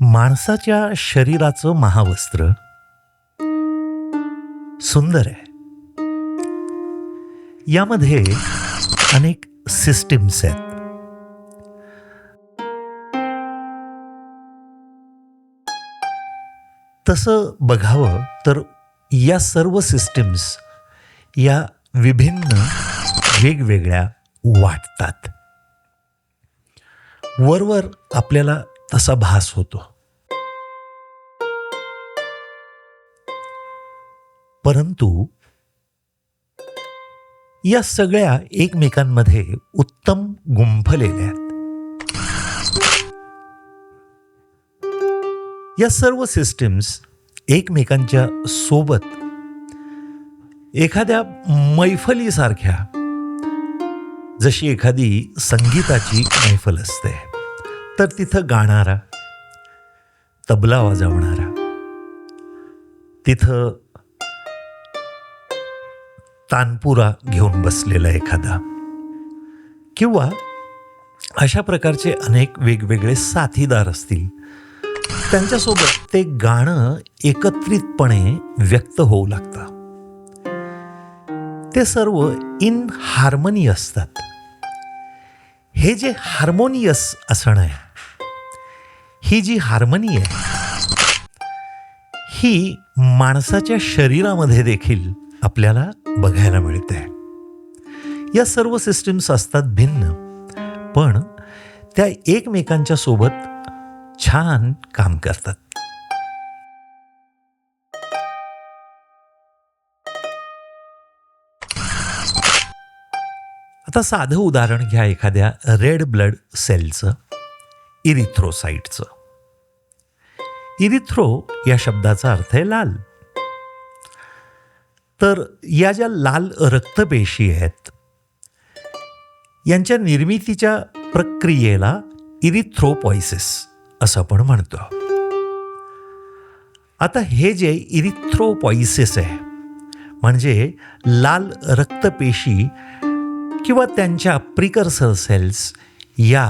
माणसाच्या शरीराचं महावस्त्र सुंदर आहे. यामध्ये अनेक सिस्टीम्स आहेत. तसं बघावं तर या सर्व सिस्टीम्स या विभिन्न वेगवेगळ्या वाटतात. वरवर आपल्याला तसा भास होतो, परंतु या सगळ्या एकमेकांमध्ये उत्तम गुंफलेल्या आहेत. या सर्व सिस्टीम्स एकमेकांच्या सोबत एखाद्या मैफलीसारख्या, जशी एखादी संगीताची मैफल असते, तर तिथं गाणारा, तबला वाजवणारा, तिथं तानपुरा घेऊन बसलेला एखादा, किंवा अशा प्रकारचे अनेक वेगवेगळे साथीदार असतील, त्यांच्यासोबत ते गाणं एकत्रितपणे व्यक्त होऊ लागतं. ते सर्व इन हार्मनी असतात. हे जे हार्मोनियस असणं आहे, ही जी हार्मनी आहे, ही माणसाच्या शरीरामध्ये देखील आपल्याला बघायला मिळते. या सर्व सिस्टीम्स असतात भिन्न, पण त्या एकमेकांच्या सोबत छान काम करतात. आता साधं उदाहरण घ्या एखाद्या रेड ब्लड सेलचं, इरिथ्रोसाइटचं. इरिथ्रो या शब्दाचा अर्थ आहे लाल. तर या ज्या लाल रक्तपेशी आहेत, यांच्या निर्मितीच्या प्रक्रियेला इरिथ्रोपॉयसिस असं आपण म्हणतो. आता हे जे इरिथ्रोपॉयसिस आहे, म्हणजे लाल रक्तपेशी किंवा त्यांच्या प्रिकर्सर सेल्स या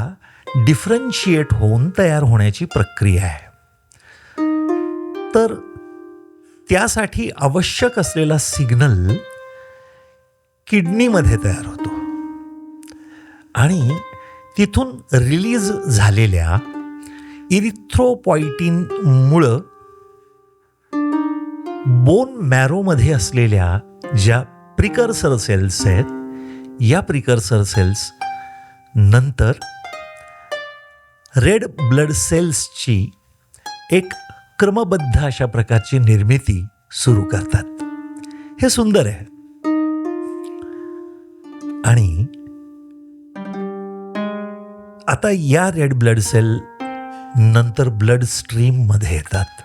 डिफरन्शिएट होऊन तयार होण्याची प्रक्रिया आहे. तर त्यासाठी आवश्यक असलेला सिग्नल किडनीमध्ये तयार होतो आणि तिथून रिलीज झालेल्या इरिथ्रोपॉयटिनमुळं बोन मॅरोमध्ये असलेल्या ज्या प्रिकर्सर सेल्स आहेत, या प्रिकर्सर सेल्स नंतर रेड ब्लड सेल्सची एक क्रमबद्ध अशा प्रकारची निर्मिती सुरू करतात. हे सुंदर आहे. आणि आता या रेड ब्लड सेल नंतर ब्लड स्ट्रीम मध्ये येतात.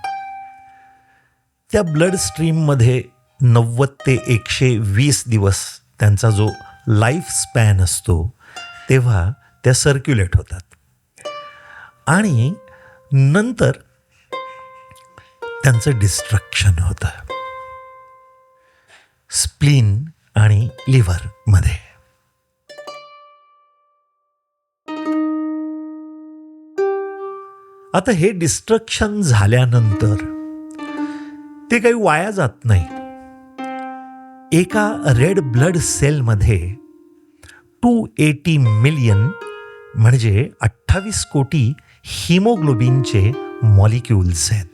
त्या ब्लड स्ट्रीम मध्ये 90 ते 120 दिवस त्यांचा जो लाईफ स्पॅन असतो, तेव्हा त्या सर्क्युलेट होतात आणि नंतर त्यांचं डिस्ट्रक्शन होतं स्प्लीन आणि लिव्हर मध्ये. आता हे डिस्ट्रक्शन झाल्यानंतर ते काही वाया जात नाही. एका रेड ब्लड सेलमध्ये 280 मिलियन म्हणजे 28 कोटी हिमोग्लोबिनचे मॉलिक्युल्स आहेत.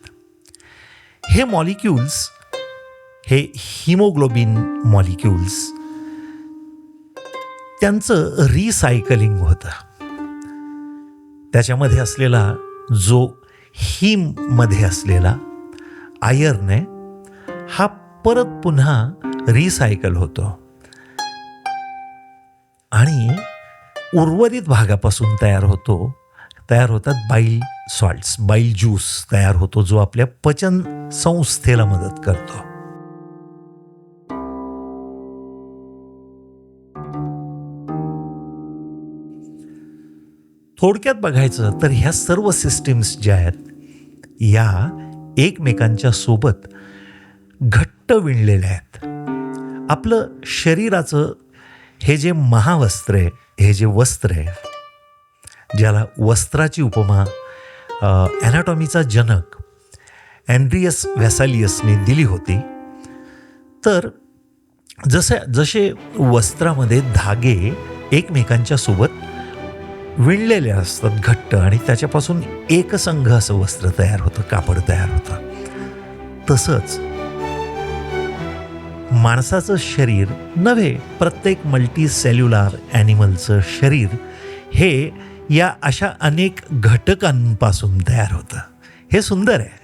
हे मॉलिक्युल्स, हे हिमोग्लोबिन मॉलिक्युल्स, त्यांचं रिसायकलिंग होतं. त्याच्यामध्ये असलेला जो हीममध्ये असलेला आयर्न आहे, हा परत पुन्हा रिसायकल होतो आणि उर्वरित भागापासून तयार होतात बाईल सॉल्ट्स, बाईल ज्यूस तयार होतो, जो आपल्या पचन संस्थेला मदत करतो. थोडक्यात बघायचं तर ह्या सर्व सिस्टीम्स ज्या आहेत, या एकमेकांच्या सोबत घट्ट विणलेल्या आहेत. आपलं शरीराचं हे जे महावस्त्र आहे, हे जे वस्त्र आहे, ज्याला वस्त्राची उपमा ॲनाटॉमीचा जनक अँड्रियस व्हॅसालियसने दिली होती. तर जसे वस्त्रामध्ये धागे एकमेकांच्या सोबत विणलेले असतात घट्ट आणि त्याच्यापासून एकसंघ असं वस्त्र तयार होतं, कापड तयार होतं, तसंच माणसाचं शरीर नव्हे, प्रत्येक मल्टीसेल्युलार ॲनिमलचं शरीर हे या अशा अनेक घटकांपासून तयार होतं. हे सुंदर आहे.